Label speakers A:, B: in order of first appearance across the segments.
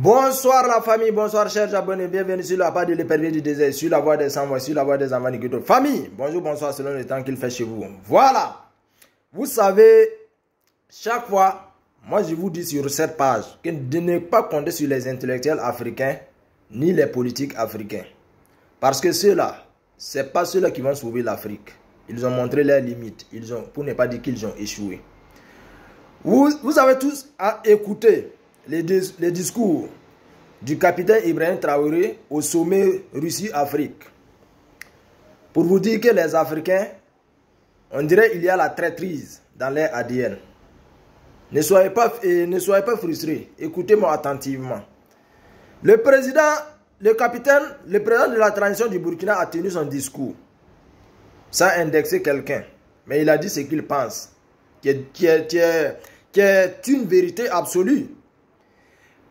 A: Bonsoir la famille, bonsoir chers abonnés, bienvenue sur la page de l'épervier du désert, sur la voie des sans-voix, sur la voie des enfants du famille, bonjour, bonsoir selon le temps qu'il fait chez vous. Voilà, vous savez, chaque fois, moi je vous dis sur cette page, que de ne pas compter sur les intellectuels africains, ni les politiques africains. Parce que ceux-là, ce n'est pas ceux-là qui vont sauver l'Afrique. Ils ont montré leurs limites, pour ne pas dire qu'ils ont échoué. Vous avez tous à écouter les discours du capitaine Ibrahim Traoré au sommet Russie-Afrique. Pour vous dire que les Africains, on dirait qu'il y a la traîtrise dans leur ADN. Ne soyez pas frustrés. Écoutez-moi attentivement. Le président de la transition du Burkina a tenu son discours sans indexer quelqu'un. Mais il a dit ce qu'il pense, qui est une vérité absolue.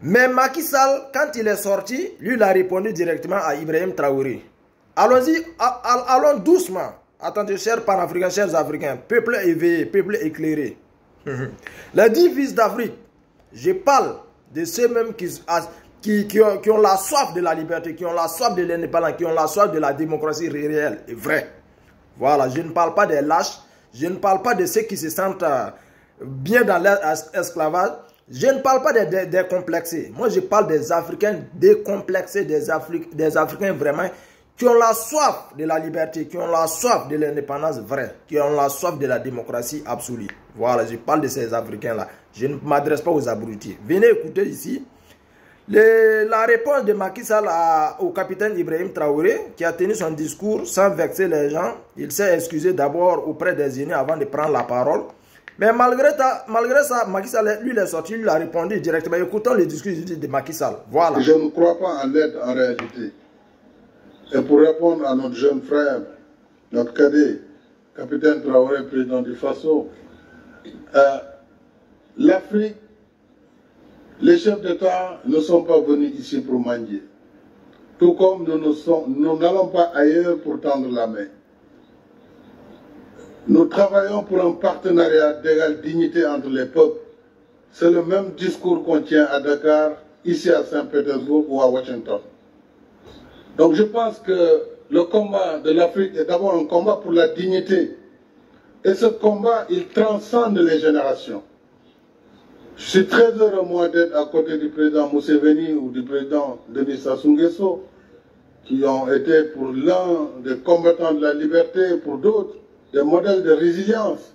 A: Mais Macky Sall, quand il est sorti, lui, il a répondu directement à Ibrahim Traoré. Allons-y, allons doucement. Attendez, chers panafricains, chers africains, peuple éveillé, peuple éclairé. Les 10 fils d'Afrique, je parle de ceux-mêmes qui ont la soif de la liberté, qui ont la soif de l'indépendance, qui ont la soif de la démocratie réelle et vraie. Voilà, je ne parle pas des lâches, je ne parle pas de ceux qui se sentent bien dans l'esclavage. Je ne parle pas des décomplexés. Moi, je parle des Africains décomplexés, des Africains vraiment qui ont la soif de la liberté, qui ont la soif de l'indépendance vraie, qui ont la soif de la démocratie absolue. Voilà, je parle de ces Africains-là. Je ne m'adresse pas aux abrutis. Venez écouter ici la réponse de Macky Sall au capitaine Ibrahim Traoré, qui a tenu son discours sans vexer les gens. Il s'est excusé d'abord auprès des aînés avant de prendre la parole. Mais malgré ça, Macky Sall, lui, il est sorti, il a répondu directement. Écoutons le discours de Macky Sall. Voilà.
B: Je ne crois pas en l'aide en réalité. Et pour répondre à notre jeune frère, notre cadet, capitaine Traoré, président du Faso, l'Afrique, les chefs d'État ne sont pas venus ici pour mendier. Tout comme nous n'allons pas ailleurs pour tendre la main. Nous travaillons pour un partenariat d'égale dignité entre les peuples. C'est le même discours qu'on tient à Dakar, ici à Saint-Pétersbourg ou à Washington. Donc je pense que le combat de l'Afrique est d'abord un combat pour la dignité. Et ce combat, il transcende les générations. Je suis très heureux, moi, d'être à côté du président Museveni ou du président Denis Sassou Nguesso, qui ont été pour l'un des combattants de la liberté, pour d'autres, des modèles de résilience.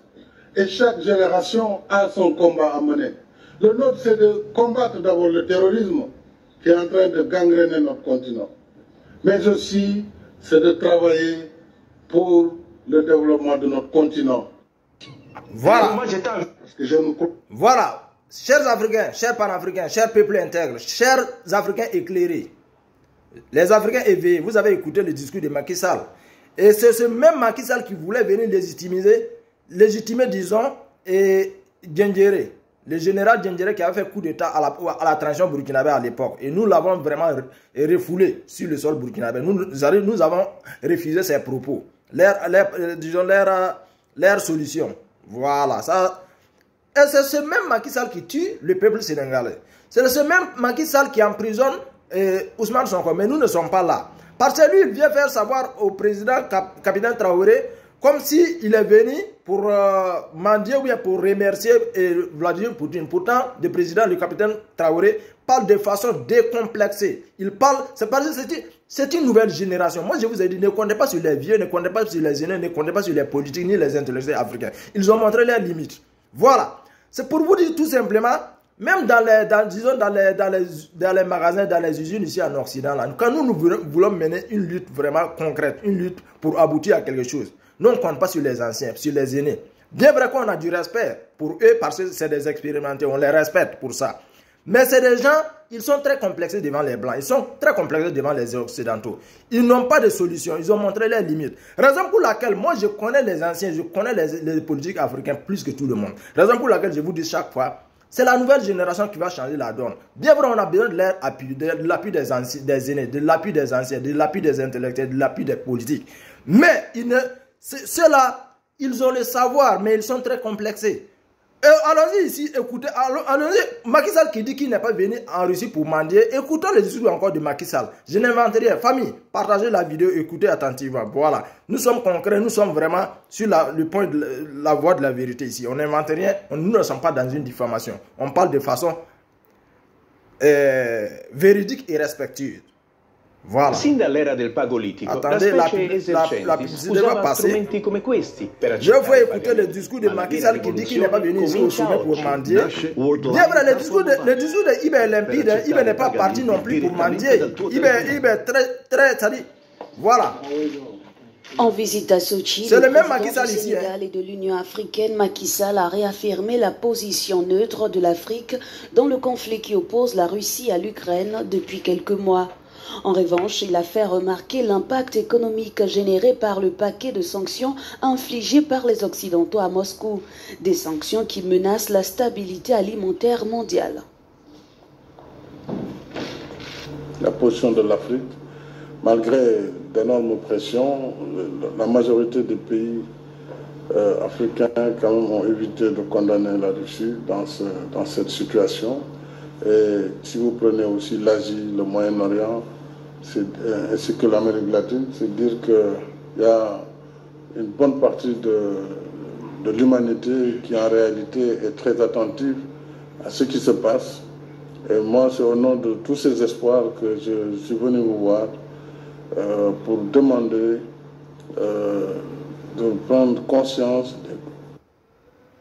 B: Et chaque génération a son combat à mener. Le nôtre, c'est de combattre d'abord le terrorisme qui est en train de gangréner notre continent. Mais aussi, c'est de travailler pour le développement de notre continent.
A: Voilà.
B: Parce que
A: Voilà. Chers Africains, chers Panafricains, chers peuples intègres, chers Africains éclairés, les Africains éveillés, vous avez écouté le discours de Macky Sall. Et c'est ce même Macky Sall qui voulait venir légitimer, disons, Djendjéré, le général Djendjéré qui avait fait coup d'État à la transition burkinabé à l'époque. Et nous l'avons vraiment refoulé sur le sol burkinabé. Nous avons refusé ses propos, leur solution. Voilà, ça. Et c'est ce même Macky Sall qui tue le peuple sénégalais. C'est ce même Macky Sall qui emprisonne Ousmane Sonko. Mais nous ne sommes pas là. Parce que lui, il vient faire savoir au président capitaine Traoré comme s'il est venu pour mendier ou bien pour remercier Vladimir Poutine. Pourtant, le président, le capitaine Traoré, parle de façon décomplexée. Il parle, c'est parce que c'est une nouvelle génération. Moi, je vous ai dit, ne comptez pas sur les vieux, ne comptez pas sur les aînés, ne comptez pas sur les politiques ni les intellectuels africains. Ils ont montré leurs limites. Voilà. C'est pour vous dire tout simplement, même dans les magasins, dans les usines ici en Occident, là, quand nous voulons mener une lutte vraiment concrète, une lutte pour aboutir à quelque chose, nous ne comptons pas sur les anciens, sur les aînés. Bien vrai qu'on a du respect pour eux parce que c'est des expérimentés, on les respecte pour ça. Mais c'est des gens, ils sont très complexés devant les Blancs, ils sont très complexés devant les Occidentaux. Ils n'ont pas de solution, ils ont montré leurs limites. Raison pour laquelle moi je connais les anciens, je connais les politiques africains plus que tout le monde. Raison pour laquelle je vous dis chaque fois, c'est la nouvelle génération qui va changer la donne. Bien vrai, on a besoin de leur appui, de l'appui des aînés, de l'appui des anciens, de l'appui des intellectuels, de l'appui des politiques. Mais ceux-là, ils ont le savoir, mais ils sont très complexés. Allons-y ici, écoutez, allons-y. Macky Sall qui dit qu'il n'est pas venu en Russie pour mendier. Écoutons les discours encore de Macky Sall. Je n'invente rien. Famille, partagez la vidéo, écoutez attentivement. Voilà. Nous sommes concrets, nous sommes vraiment sur le point de la voie de la vérité ici. On n'invente rien, nous ne sommes pas dans une diffamation. On parle de façon véridique et respectueuse. Voilà.
C: Sin dall'era del Paleolitico,
A: Attendez,
C: la specie
A: la
C: Esercentis
A: publicité va
C: usava
A: passer.
C: strumenti come questi per
A: Je
C: accettare
A: veux
C: i
A: écouter le discours de Macky Sall qui dit qu'il n'est pas venu ici au sommet pour mendier. Bien vrai, le discours de Ibe est limpide. Ibe n'est pas parti non plus pour mendier. Ibe est très, ça dit, voilà.
D: En visite à Sochi,
A: C'est
D: le
A: le même
D: président
A: Macky Sall
D: du
A: ici,
D: Sénégal et de l'Union africaine, Macky Sall, a réaffirmé la position neutre de l'Afrique dans le conflit qui oppose la Russie à l'Ukraine depuis quelques mois. En revanche, il a fait remarquer l'impact économique généré par le paquet de sanctions infligées par les Occidentaux à Moscou, des sanctions qui menacent la stabilité alimentaire mondiale.
B: La position de l'Afrique, malgré d'énormes pressions, la majorité des pays africains quand même ont évité de condamner la Russie dans cette situation. Et si vous prenez aussi l'Asie, le Moyen-Orient, ainsi que l'Amérique latine, c'est dire qu'il y a une bonne partie de l'humanité qui en réalité est très attentive à ce qui se passe. Et moi, c'est au nom de tous ces espoirs que je suis venu vous voir pour demander de prendre conscience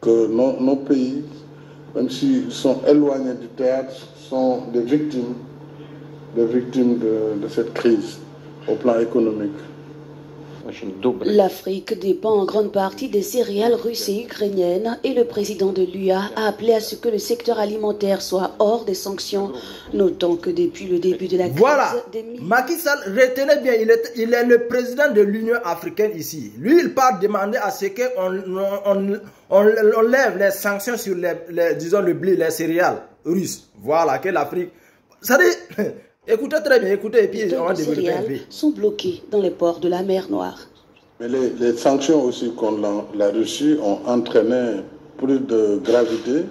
B: que nos pays, même s'ils sont éloignés du théâtre, sont des victimes de cette crise au plan économique.
D: L'Afrique dépend en grande partie des céréales russes et ukrainiennes et le président de l'UA a appelé à ce que le secteur alimentaire soit hors des sanctions, notant que depuis le début de la crise...
A: Voilà, Macky Sall, retenez bien, il est le président de l'Union africaine ici. Lui, il part demander à ce qu'on lève les sanctions sur disons, le blé, les céréales russes. Voilà, que l'Afrique... Ça dit... Écoutez très bien, écoutez, et puis on va développer un peu.
D: Sont bloqués dans les ports de la mer Noire.
B: Mais les sanctions aussi contre la Russie ont entraîné plus de gravité,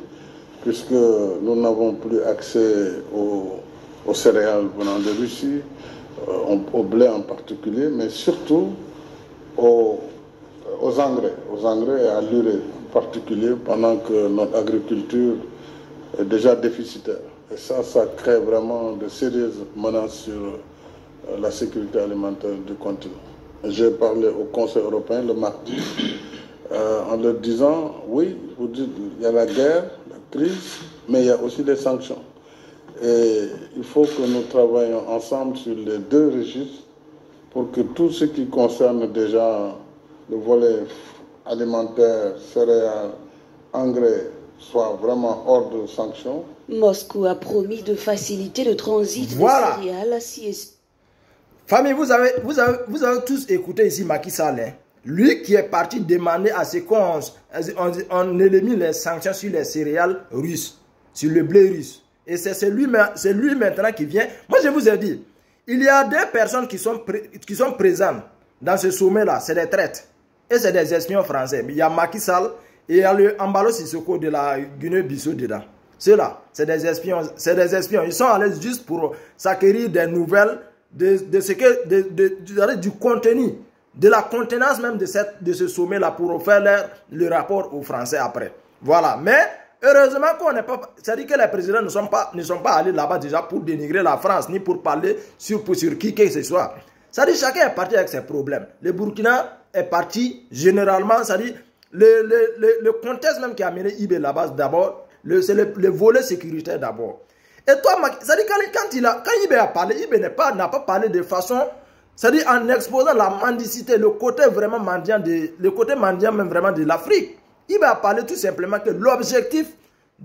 B: puisque nous n'avons plus accès aux céréales venant de Russie, au blé en particulier, mais surtout aux engrais et à l'urée en particulier, pendant que notre agriculture est déjà déficitaire. Et ça crée vraiment de sérieuses menaces sur la sécurité alimentaire du continent. J'ai parlé au Conseil européen le mardi en leur disant, oui, vous dites, il y a la guerre, la crise, mais il y a aussi les sanctions. Et il faut que nous travaillions ensemble sur les deux registres pour que tout ce qui concerne déjà le volet alimentaire, céréales, engrais, soit vraiment hors de sanctions.
D: Moscou a promis de faciliter le transit des céréales si...
A: Famille, vous avez tous écouté ici Macky Sall. Hein? Lui qui est parti demander à ce qu'on élimine les sanctions sur les céréales russes, sur le blé russe. Et c'est lui maintenant qui vient. Moi, je vous ai dit, il y a deux personnes qui sont présentes dans ce sommet-là. C'est des traites. Et c'est des espions français. Il y a Macky Sall et il y a le Embalo Sissoko de la Guinée-Bissau dedans. Ceux-là, c'est des espions. C'est des espions. Ils sont allés juste pour s'acquérir des nouvelles du contenu, de la contenance même de ce sommet-là pour faire le rapport aux Français après. Voilà. Mais heureusement qu'on n'est pas... C'est-à-dire que les présidents ne sont pas allés là-bas déjà pour dénigrer la France, ni pour parler sur qui que ce soit. C'est-à-dire chacun est parti avec ses problèmes. Le Burkina est parti généralement, c'est-à-dire le contexte même qui a mené Ibe là-bas d'abord, c'est le volet sécuritaire d'abord. Et toi, c'est-à-dire quand Ibe a parlé, Ibe n'a pas parlé de façon, c'est-à-dire en exposant la mendicité, le côté vraiment mendiant, le côté mendiant même vraiment de l'Afrique. Ibe a parlé tout simplement que l'objectif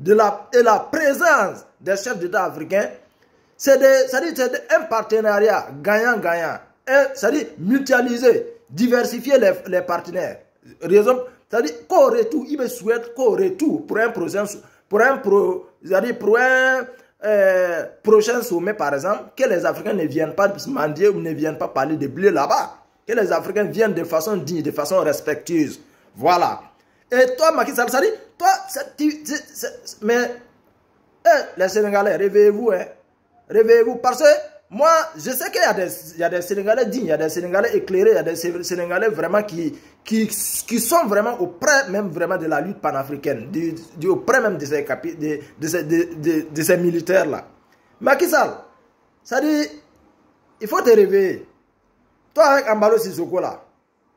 A: et la présence des chefs d'État africains, c'est un partenariat gagnant-gagnant. C'est-à-dire mutualiser, diversifier les partenaires. Raison, c'est-à-dire qu'au retour, Ibe souhaite qu'au retour, pour un prochain sommet, par exemple, que les Africains ne viennent pas mendier ou ne viennent pas parler de blé là-bas. Que les Africains viennent de façon digne, de façon respectueuse. Voilà. Et toi, Macky Sall, ça dit, toi, mais les Sénégalais, réveillez-vous, hein. Réveillez-vous, parce que moi, je sais qu'il y a des Sénégalais dignes, il y a des Sénégalais éclairés, il y a des Sénégalais vraiment qui sont vraiment auprès même vraiment de la lutte panafricaine, auprès même de ces militaires-là. Macky Sall, ça dit, il faut te réveiller. Toi avec Ambalo Sissoko là,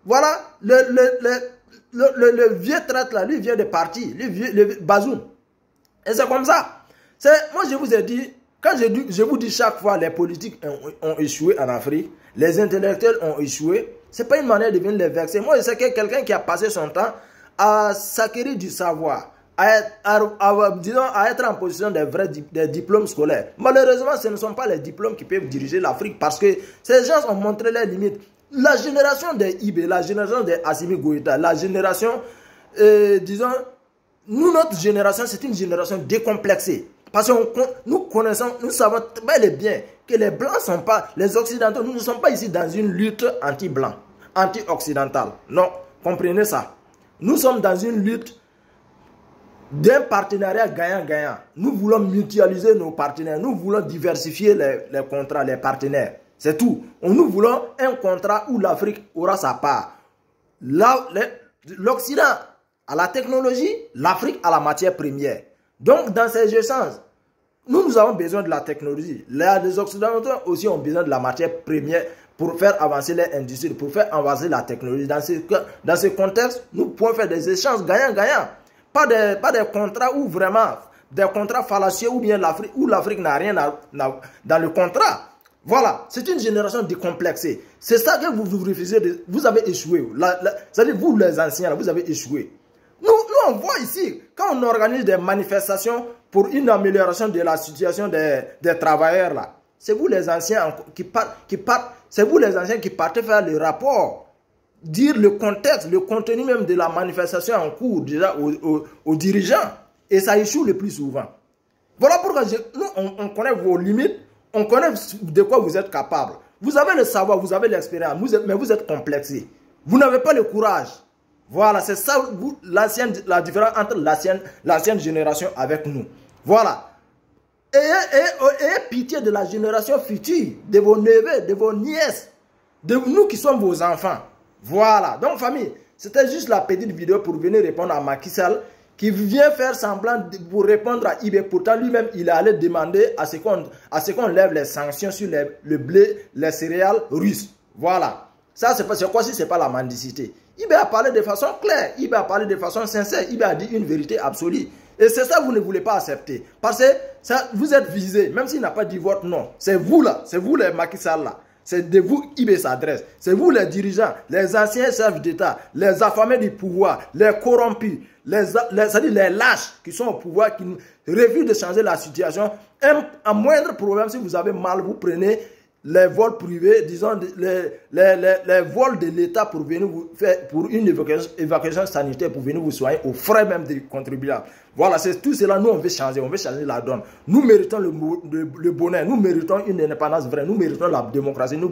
A: voilà, le vieux traître là, lui vient de partir, le Bazoum. Et c'est comme ça. Moi je vous ai dit, quand je vous dis chaque fois les politiques ont échoué en Afrique, les intellectuels ont échoué, c'est pas une manière de venir les vexer. Moi je sais que quelqu'un qui a passé son temps à s'acquérir du savoir, à être en position des diplômes scolaires. Malheureusement, ce ne sont pas les diplômes qui peuvent diriger l'Afrique parce que ces gens ont montré leurs limites. La génération des Ibé, la génération des Assimi Goïta, la génération, disons, notre génération, c'est une génération décomplexée. Parce que nous savons bel et bien que les Blancs sont pas, les Occidentaux, nous ne sommes pas ici dans une lutte anti-blanc, anti-occidentale. Non, comprenez ça. Nous sommes dans une lutte d'un partenariat gagnant-gagnant. Nous voulons mutualiser nos partenaires. Nous voulons diversifier les contrats, les partenaires. C'est tout. Nous voulons un contrat où l'Afrique aura sa part. L'Occident a la technologie, l'Afrique a la matière première. Donc, dans ces échanges, nous avons besoin de la technologie. Les Occidentaux aussi ont besoin de la matière première pour faire avancer les industries, pour faire avancer la technologie. Dans ce contexte, nous pouvons faire des échanges gagnant-gagnant. Pas des contrats où vraiment, des contrats fallacieux où l'Afrique n'a rien dans le contrat. Voilà, c'est une génération décomplexée. C'est ça que vous refusez, vous avez échoué. C'est-à-dire vous les anciens, vous avez échoué. Nous on voit ici, quand on organise des manifestations pour une amélioration de la situation des travailleurs là, c'est vous les anciens c'est vous les anciens qui partez faire le rapport, dire le contexte, le contenu même de la manifestation en cours déjà aux dirigeants. Et ça échoue le plus souvent. Voilà pourquoi nous on connaît vos limites, on connaît de quoi vous êtes capable. Vous avez le savoir, vous avez l'expérience, mais vous êtes complexé. Vous n'avez pas le courage. Voilà, c'est ça la différence entre l'ancienne génération avec nous. Voilà. Ayez pitié de la génération future, de vos neveux, de vos nièces, de nous qui sommes vos enfants. Voilà. Donc, famille, c'était juste la petite vidéo pour venir répondre à Macky Sall, qui vient faire semblant pour répondre à Ibé. Pourtant, lui-même, il allait demander à ce qu'on lève les sanctions sur le blé, les céréales russes. Voilà. Ça, c'est quoi si ce n'est pas la mendicité? Ibé a parlé de façon claire, Ibé a parlé de façon sincère, Ibé a dit une vérité absolue. Et c'est ça que vous ne voulez pas accepter. Parce que ça, vous êtes visé, même s'il n'a pas dit votre nom. C'est vous là, c'est vous les Macky Sall là. C'est de vous Ibé s'adresse. C'est vous les dirigeants, les anciens chefs d'État, les affamés du pouvoir, les corrompus, c'est-à-dire les lâches qui sont au pouvoir, qui refusent de changer la situation. Un moindre problème, si vous avez mal, vous prenez les vols privés, disons les vols de l'État pour venir vous faire pour une évacuation sanitaire, pour venir vous soigner aux frais même des contribuables. Voilà, c'est tout cela. Nous on veut changer la donne. Nous méritons le bonheur, nous méritons une indépendance vraie, nous méritons la démocratie, nous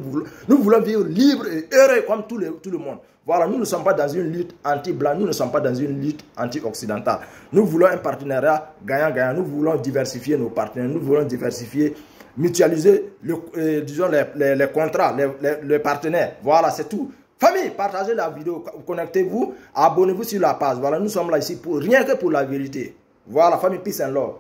A: voulons vivre libre et heureux comme tout le monde. Voilà, nous ne sommes pas dans une lutte anti-blanc, nous ne sommes pas dans une lutte anti-occidentale. Nous voulons un partenariat gagnant-gagnant, nous voulons diversifier nos partenaires, nous voulons diversifier, mutualiser disons les contrats, les partenaires. Voilà, c'est tout. Famille, partagez la vidéo, connectez-vous, abonnez-vous sur la page. Voilà, nous sommes là ici pour rien que pour la vérité. Voilà, famille, peace and love.